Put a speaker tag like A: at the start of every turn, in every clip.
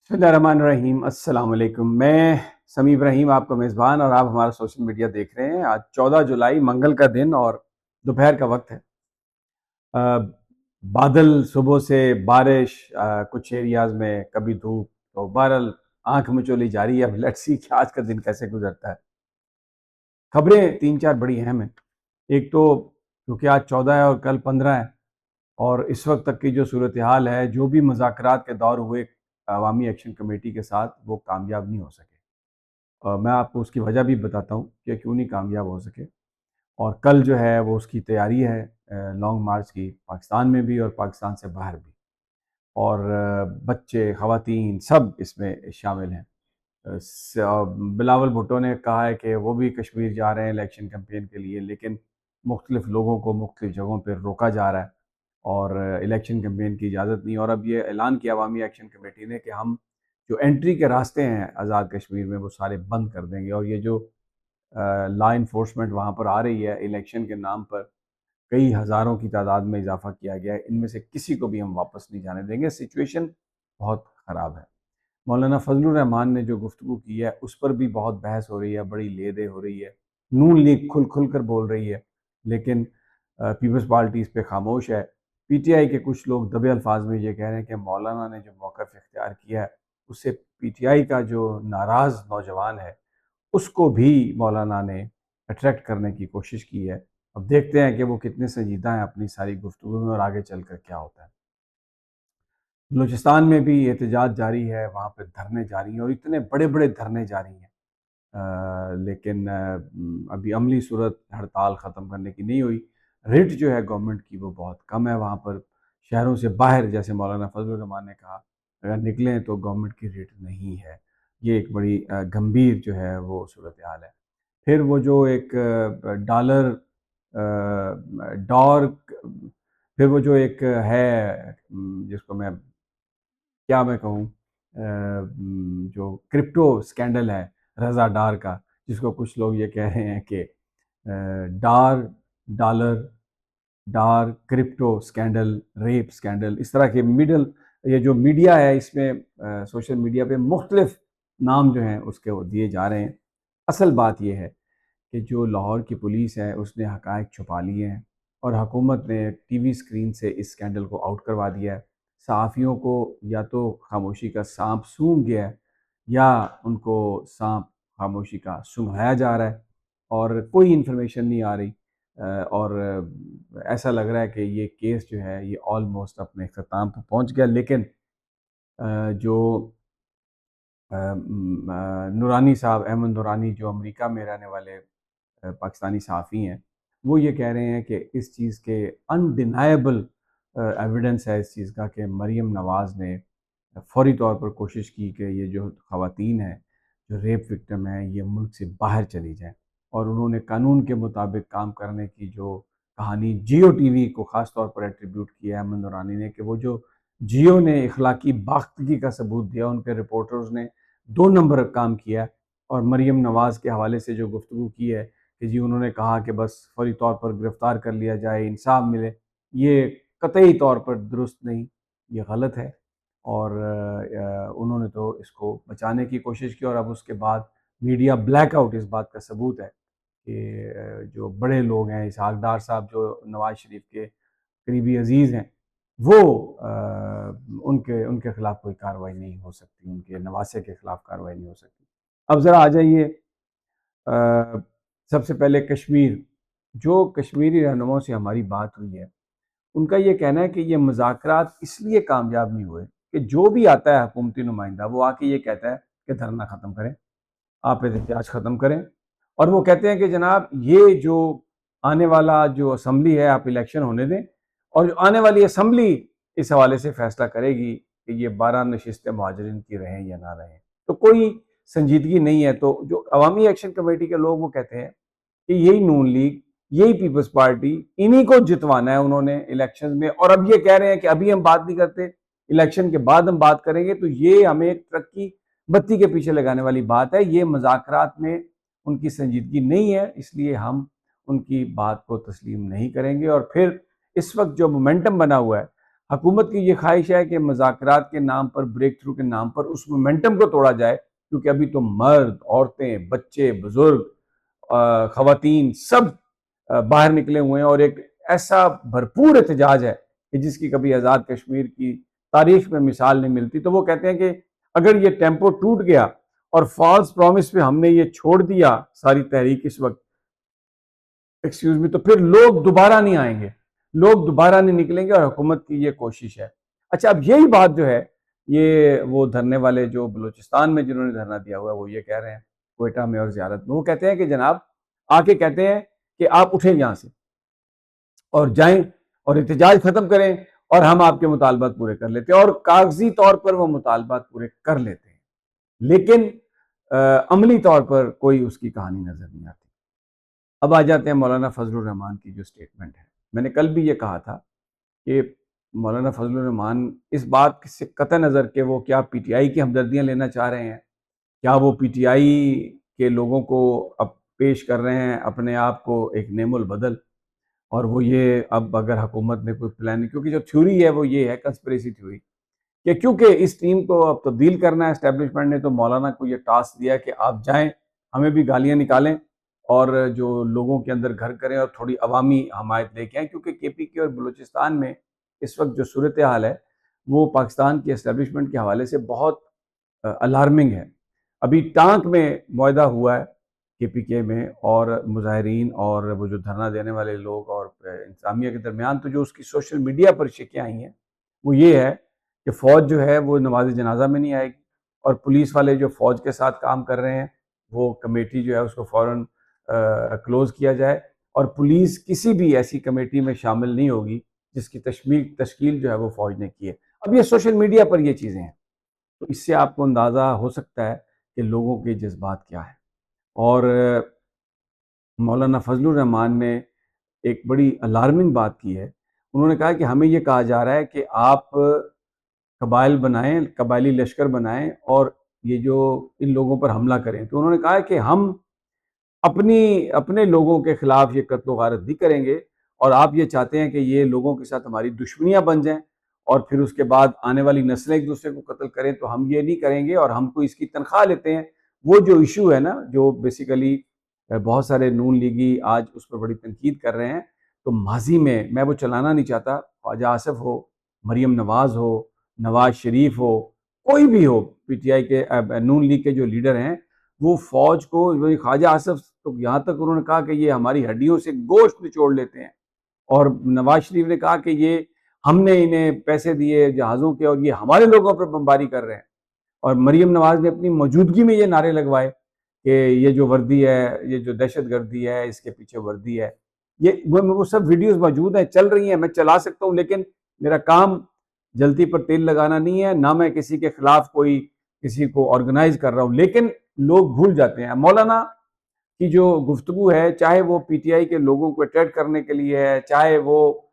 A: बिस्मिल्लाहिर्रहमानिर्रहीम। अस्सलाम वालेकुम। मैं समी इब्राहिम, आपका मेज़बान, और आप हमारा सोशल मीडिया देख रहे हैं। आज 14 जुलाई मंगल का दिन और दोपहर का वक्त है। अ, बादल, सुबह से बारिश, कुछ एरियाज़ में कभी धूप, तो बहरहाल आँख मिचौली जारी है। अब लेट्स सी कि आज का दिन कैसे गुजरता है। खबरें 3-4 बड़ी अहम हैं। एक तो क्योंकि आज 14 है और कल 15 है, और इस वक्त तक की जो सूरत हाल है, जो भी मुज़ाकरात के दौर हुए अवामी एक्शन कमेटी के साथ, वो कामयाब नहीं हो सके। मैं आपको उसकी वजह भी बताता हूँ कि क्यों नहीं कामयाब हो सके। और कल जो है वो उसकी तैयारी है लॉन्ग मार्च की, पाकिस्तान में भी और पाकिस्तान से बाहर भी। और बच्चे, ख़वातीन सब इसमें शामिल हैं। बिलावल भुट्टो ने कहा है कि वो भी कश्मीर जा रहे हैं इलेक्शन कैंपेन के लिए, लेकिन मुख्तलिफ लोगों को मुख्तलिफ जगहों पर रोका जा रहा है और इलेक्शन कैंपेन की इजाज़त नहीं। और अब ये ऐलान किया अवामी एक्शन कमेटी ने कि हम जो एंट्री के रास्ते हैं आज़ाद कश्मीर में, वो सारे बंद कर देंगे। और ये जो लॉ इन्फोर्समेंट वहाँ पर आ रही है इलेक्शन के नाम पर, कई हज़ारों की तादाद में इजाफा किया गया है। इनमें से किसी को भी हम वापस नहीं जाने देंगे। सिचुएशन बहुत ख़राब है। मौलाना फजलुर रहमान ने जो गुफ्तगू की है, उस पर भी बहुत बहस हो रही है, बड़ी ले-दे हो रही है। नून लीग खुल कर बोल रही है, लेकिन पीपल्स पार्टी इस पे खामोश है। पीटीआई के कुछ लोग दबे अल्फाज में ये कह रहे हैं कि मौलाना ने जो मौक़िफ़ इख्तियार किया है, उससे पीटीआई का जो नाराज़ नौजवान है, उसको भी मौलाना ने अट्रैक्ट करने की कोशिश की है। अब देखते हैं कि वो कितने संजीदा हैं अपनी सारी गुफ्तगू में, और आगे चलकर क्या होता है। बलूचिस्तान में भी एहतजाज जारी है, वहाँ पे धरने जारी हैं, और इतने बड़े-बड़े धरने जारी हैं। लेकिन अभी अमली सूरत हड़ताल ख़त्म करने की नहीं हुई। रेट जो है गवर्नमेंट की, वो बहुत कम है वहाँ पर। शहरों से बाहर, जैसे मौलाना फजलुर रहमान ने कहा, अगर निकलें तो गवर्नमेंट की रेट नहीं है। ये एक बड़ी गंभीर जो है वो सूरत हाल है। फिर वो जो एक डॉलर डॉर्क फिर वो जो एक है, जिसको मैं कहूँ, जो क्रिप्टो स्कैंडल है रज़ा डार का, जिसको कुछ लोग ये कह रहे हैं कि डार डॉलर, डार क्रिप्टो स्कैंडल, रेप स्कैंडल, इस तरह के ये जो मीडिया है इसमें, सोशल मीडिया पे मुख्तलिफ नाम जो हैं उसके वो दिए जा रहे हैं। असल बात ये है कि जो लाहौर की पुलिस है उसने हक़ाइक़ छुपा लिए हैं, और हुकूमत ने टीवी स्क्रीन से इस स्कैंडल को आउट करवा दिया है। सहाफ़ियों को या तो खामोशी का साँप सूंघ गया है, या उनको साँप खामोशी का सूंघाया जा रहा है, और कोई इन्फॉर्मेशन नहीं आ रही। और ऐसा लग रहा है कि ये केस जो है ये ऑलमोस्ट अपने इख्तिताम पर पहुँच गया। लेकिन जो नूरानी साहब, अहमद नूरानी, जो अमेरिका में रहने वाले पाकिस्तानी सहाफ़ी हैं, वो ये कह रहे हैं कि इस चीज़ के अनडिनाएबल एविडेंस है इस चीज़ का कि मरीम नवाज़ ने फ़ौरी तौर पर कोशिश की कि ये जो ख़वातीन हैं, जो रेप विक्टिम हैं, ये मुल्क से बाहर चली जाएँ। और उन्होंने कानून के मुताबिक काम करने की जो कहानी जियो टीवी को ख़ास तौर पर एट्रीब्यूट किया है अहमद नूरानी ने, कि वो जो जियो ने इखलाकी बाख्तगी का सबूत दिया, उनके रिपोर्टर्स ने 2 नंबर काम किया। और मरीम नवाज़ के हवाले से जो गुफ्तगू की है कि जी उन्होंने कहा कि बस फ़ौरी तौर पर गिरफ़्तार कर लिया जाए, इंसाफ़ मिले, ये कतई तौर पर दुरुस्त नहीं, ये गलत है। और उन्होंने तो इसको बचाने की कोशिश की, और अब उसके बाद मीडिया ब्लैकआउट इस बात का सबूत है कि जो बड़े लोग हैं, इसहाक डार साहब जो नवाज़ शरीफ के करीबी अज़ीज़ हैं, वो उनके उनके खिलाफ कोई कार्रवाई नहीं हो सकती, उनके नवासे के खिलाफ कार्रवाई नहीं हो सकती। अब ज़रा आ जाइए, सबसे पहले कश्मीर, जो कश्मीरी रहनुमाओं से हमारी बात हुई है, उनका ये कहना है कि ये मुज़ाकरात इसलिए कामयाब नहीं हुए कि जो भी आता है हुकूमती नुमाइंदा, वो आके ये कहता है कि धरना ख़त्म करें, आप एहतजाज ख़त्म करें। और वो कहते हैं कि जनाब ये जो आने वाला जो असम्बली है, आप इलेक्शन होने दें, और जो आने वाली असम्बली इस हवाले से फ़ैसला करेगी कि ये 12 नशिस्तें मुहाजिरीन की रहें या ना रहें। तो कोई संजीदगी नहीं है। तो जो अवामी एक्शन कमेटी के लोग वो कहते हैं कि यही नून लीग, यही पीपल्स पार्टी, इन्हीं को जितवाना है उन्होंने इलेक्शन में। और अब ये कह रहे हैं कि अभी हम बात नहीं करते, इलेक्शन के बाद हम बात करेंगे। तो ये हमें एक ट्रक की बत्ती के पीछे लगाने वाली बात है। ये मुज़ाकरात में उनकी संजीदगी नहीं है, इसलिए हम उनकी बात को तस्लीम नहीं करेंगे। और फिर इस वक्त जो मोमेंटम बना हुआ है, हुकूमत की ये ख्वाहिश है कि मुज़ाकरात के नाम पर, ब्रेक थ्रू के नाम पर उस मोमेंटम को तोड़ा जाए, क्योंकि अभी तो मर्द, औरतें, बच्चे, बुजुर्ग, ख़वातीन सब बाहर निकले हुए हैं और एक ऐसा भरपूर एहतजाज है कि जिसकी कभी आज़ाद कश्मीर की तारीख में मिसाल नहीं मिलती। तो वो कहते हैं कि अगर ये टेम्पो टूट गया और फॉल्स प्रॉमिस पे हमने ये छोड़ दिया सारी तहरीक इस वक्त, एक्सक्यूज मी, तो फिर लोग दोबारा नहीं आएंगे, लोग दोबारा नहीं निकलेंगे और हुकूमत की ये कोशिश है। अच्छा, अब यही बात जो है, ये वो धरने वाले जो बलूचिस्तान में जिन्होंने धरना दिया हुआ है वो ये कह रहे हैं, क्वेटा में और ज़ियारत में, वो कहते हैं कि जनाब आके कहते हैं कि आप उठें यहाँ से और जाएं और एहतजाज खत्म करें और हम आपके मुतालबात पूरे कर लेते हैं, और कागजी तौर पर वो मुतालबात पूरे कर लेते हैं, लेकिन अमली तौर पर कोई उसकी कहानी नजर नहीं आती। अब आ जाते हैं मौलाना फजलुर रहमान की जो स्टेटमेंट है। मैंने कल भी ये कहा था कि मौलाना फजलुर रहमान इस बात से कतई नज़र के वो क्या पीटीआई की हमदर्दियाँ लेना चाह रहे हैं, क्या वो पीटीआई के लोगों को अब पेश कर रहे हैं अपने आप को एक नेमुल बदल, और वो ये अब अगर हुकूमत ने कोई प्लान, क्योंकि जो थ्योरी है वो ये है कंस्पिरेसी थ्योरी कि क्योंकि इस टीम को अब तब्दील करना है एस्टेब्लिशमेंट ने, तो मौलाना को ये टास्क दिया कि आप जाएं, हमें भी गालियां निकालें और जो लोगों के अंदर घर करें और थोड़ी अवामी हमायत लेके आएँ, क्योंकि केपीके और बलूचिस्तान में इस वक्त जो सूरत हाल है वो पाकिस्तान की एस्टेब्लिशमेंट के हवाले से बहुत अलार्मिंग है। अभी टांक में मुआहदा हुआ है केपीके में और मुजाहिरीन और वो जो धरना देने वाले लोग और इंतजामिया के दरमियान, तो जो उसकी सोशल मीडिया पर शिकें आई हैं वो ये है कि फ़ौज जो है वो नमाज जनाजा में नहीं आएगी, और पुलिस वाले जो फ़ौज के साथ काम कर रहे हैं वो कमेटी जो है उसको फ़ौरन क्लोज़ किया जाए, और पुलिस किसी भी ऐसी कमेटी में शामिल नहीं होगी जिसकी तश्कील जो है वो फ़ौज ने की है। अब ये सोशल मीडिया पर ये चीज़ें हैं, तो इससे आपको अंदाज़ा हो सकता है कि लोगों के जज्बात क्या हैं। और मौलाना फजलुर रहमान ने एक बड़ी अलार्मिंग बात की है। उन्होंने कहा कि हमें ये कहा जा रहा है कि आप कबाइल बनाएं, कबायली लश्कर बनाएं और ये जो इन लोगों पर हमला करें। तो उन्होंने कहा कि हम अपने लोगों के खिलाफ ये कत्ल गारत नहीं करेंगे, और आप ये चाहते हैं कि ये लोगों के साथ हमारी दुश्मनियां बन जाएं और फिर उसके बाद आने वाली नस्लें एक दूसरे को कत्ल करें, तो हम ये नहीं करेंगे और हमको इसकी तनख्वाह लेते हैं। वो जो इशू है ना, जो बेसिकली बहुत सारे नून लीगी आज उस पर बड़ी तनकीद कर रहे हैं, तो माजी में मैं वो चलाना नहीं चाहता। ख्वाजा आसिफ हो, मरियम नवाज हो, नवाज शरीफ हो, कोई भी हो, पीटीआई के नून लीग के जो लीडर हैं, वो फौज को, ख्वाजा आसिफ तो यहाँ तक उन्होंने कहा कि ये हमारी हड्डियों से गोश्त निचोड़ लेते हैं, और नवाज शरीफ ने कहा कि ये हमने इन्हें पैसे दिए जहाज़ों के और ये हमारे लोगों पर बमबारी कर रहे हैं, और मरियम नवाज ने अपनी मौजूदगी में ये नारे लगवाए कि ये जो वर्दी है, ये जो दहशतगर्दी है, इसके पीछे वर्दी है। ये वो सब वीडियोस मौजूद हैं, चल रही हैं, मैं चला सकता हूँ, लेकिन मेरा काम जल्दी पर तेल लगाना नहीं है, ना मैं किसी के खिलाफ कोई किसी को ऑर्गेनाइज कर रहा हूँ। लेकिन लोग भूल जाते हैं मौलाना की जो गुफ्तगू है, चाहे वो पीटीआई के लोगों को अट्रैक्ट करने के लिए है, चाहे वो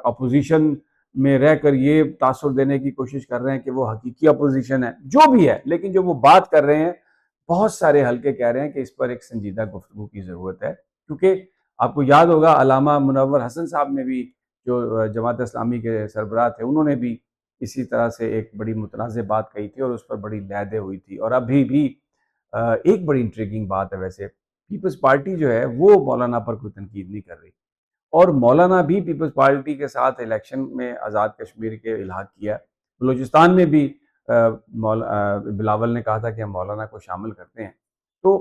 A: अपोजिशन में रहकर ये तासुर देने की कोशिश कर रहे हैं कि वो हकीकी अपोजिशन है, जो भी है, लेकिन जो वो बात कर रहे हैं, बहुत सारे हल्के कह रहे हैं कि इस पर एक संजीदा गुफ्तगू की ज़रूरत है। क्योंकि आपको याद होगा अलामा मुनव्वर हसन साहब ने भी, जो जमात इस्लामी के सरबराह थे, उन्होंने भी इसी तरह से एक बड़ी मुतनाज़ बात कही थी और उस पर बड़ी लहदे हुई थी। और अभी भी एक बड़ी इंट्रिगिंग बात है वैसे, पीपल्स पार्टी जो है वो मौलाना पर कोई तनकीद नहीं कर रही, और मौलाना भी पीपल्स पार्टी के साथ इलेक्शन में आज़ाद कश्मीर के इल्हाक किया। बलूचिस्तान में भी बिलावल ने कहा था कि हम मौलाना को शामिल करते हैं। तो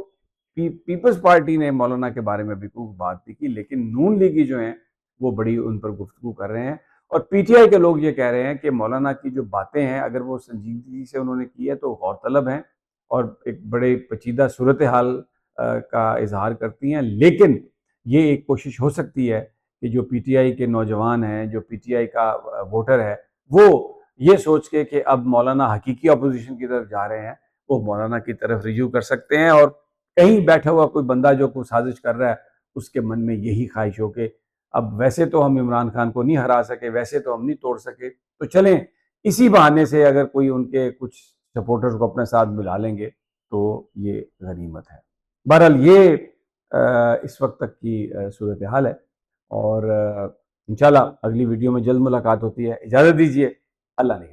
A: पीपल्स पार्टी ने मौलाना के बारे में भी कोई बात नहीं की, लेकिन नून लीगी जो हैं वो बड़ी उन पर गुफ्तगू कर रहे हैं, और पीटीआई के लोग ये कह रहे हैं कि मौलाना की जो बातें हैं अगर वो संजीदगी से उन्होंने की है तो गौरतलब हैं और एक बड़े पेचीदा सूरत हाल का इजहार करती हैं। लेकिन ये एक कोशिश हो सकती है कि जो पीटीआई के नौजवान हैं, जो पीटीआई का वोटर है, वो ये सोच के कि अब मौलाना हकीकी अपोजिशन की तरफ जा रहे हैं, वो मौलाना की तरफ रिज्यू कर सकते हैं, और कहीं बैठा हुआ कोई बंदा जो कोई साजिश कर रहा है उसके मन में यही ख्वाहिश हो कि अब वैसे तो हम इमरान खान को नहीं हरा सके, वैसे तो हम नहीं तोड़ सके, तो चलें इसी बहाने से अगर कोई उनके कुछ सपोर्टर्स को अपने साथ मिला लेंगे तो ये गनीमत है। बहरहाल ये इस वक्त तक की सूरत हाल है, और इंशाल्लाह अगली वीडियो में जल्द मुलाकात होती है। इजाज़त दीजिए। अल्लाह ने